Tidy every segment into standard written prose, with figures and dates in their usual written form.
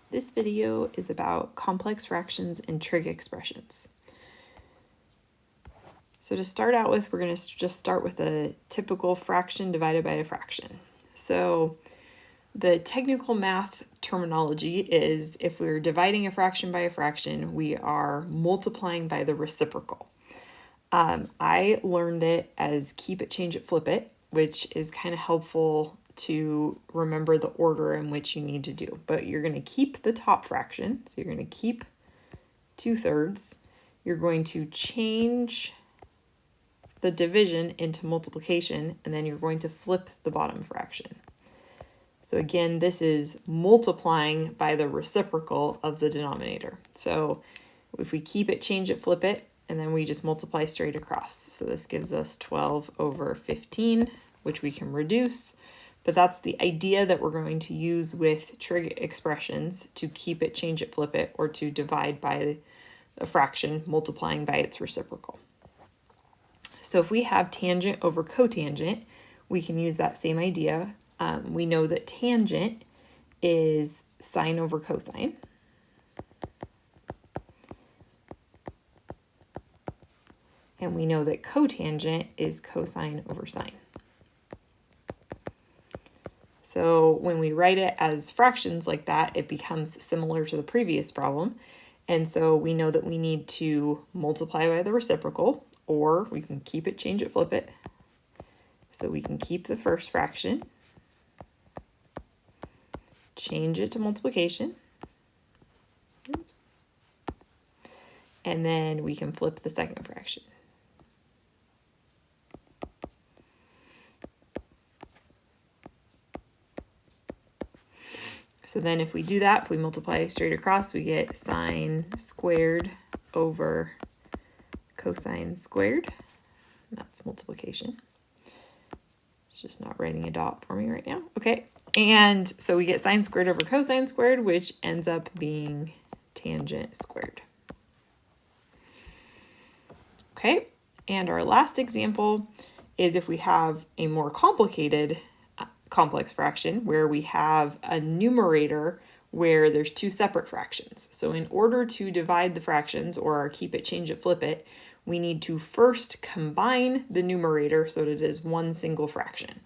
This video is about complex fractions and trig expressions. So to start out with, we're going to just start with a typical fraction divided by a fraction. So the technical math terminology is if we're dividing a fraction by a fraction, we are multiplying by the reciprocal. I learned it as keep it, change it, flip it, which is kind of helpful to remember the order in which you need to do. But you're going to keep the top fraction. So you're going to keep 2/3. You're going to change the division into multiplication, and then you're going to flip the bottom fraction. So again, this is multiplying by the reciprocal of the denominator. So if we keep it, change it, flip it, and then we just multiply straight across. So this gives us 12 over 15, which we can reduce. But that's the idea that we're going to use with trig expressions to keep it, change it, flip it, or to divide by a fraction, multiplying by its reciprocal. So if we have tangent over cotangent, we can use that same idea. We know that tangent is sine over cosine. And we know that cotangent is cosine over sine. So when we write it as fractions like that, it becomes similar to the previous problem. And so we know that we need to multiply by the reciprocal, or we can keep it, change it, flip it. So we can keep the first fraction, change it to multiplication, and then we can flip the second fraction. So then if we do that, if we multiply straight across, we get sine squared over cosine squared. That's multiplication. It's just not writing a dot for me right now. Okay, and so we get sine squared over cosine squared, which ends up being tangent squared. Okay, and our last example is if we have a more complicated complex fraction where we have a numerator where there's two separate fractions. So in order to divide the fractions, or keep it, change it, flip it, we need to first combine the numerator so that it is one single fraction.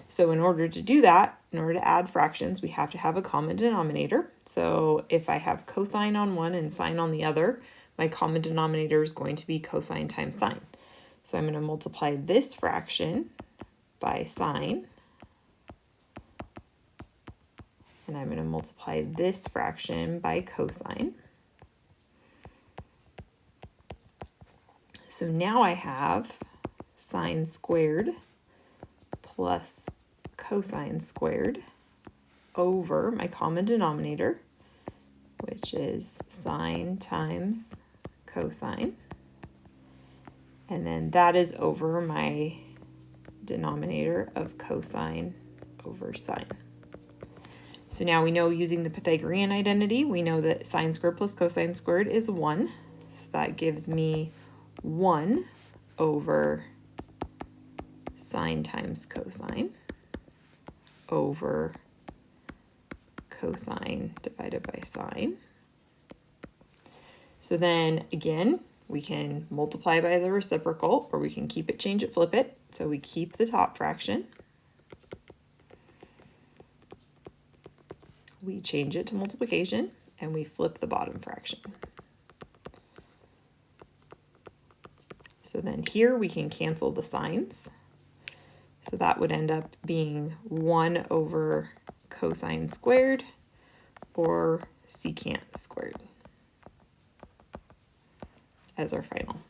So in order to do that, in order to add fractions, we have to have a common denominator. So if I have cosine on one and sine on the other, my common denominator is going to be cosine times sine. So I'm going to multiply this fraction by sine, and I'm going to multiply this fraction by cosine. So now I have sine squared plus cosine squared over my common denominator, which is sine times cosine. And then that is over my denominator of cosine over sine. So now we know, using the Pythagorean identity, we know that sine squared plus cosine squared is 1. So that gives me 1 over sine times cosine over cosine divided by sine. So then again, we can multiply by the reciprocal, or we can keep it, change it, flip it. So we keep the top fraction. We change it to multiplication, and we flip the bottom fraction. So then here we can cancel the signs. So that would end up being 1 over cosine squared, or secant squared as our final.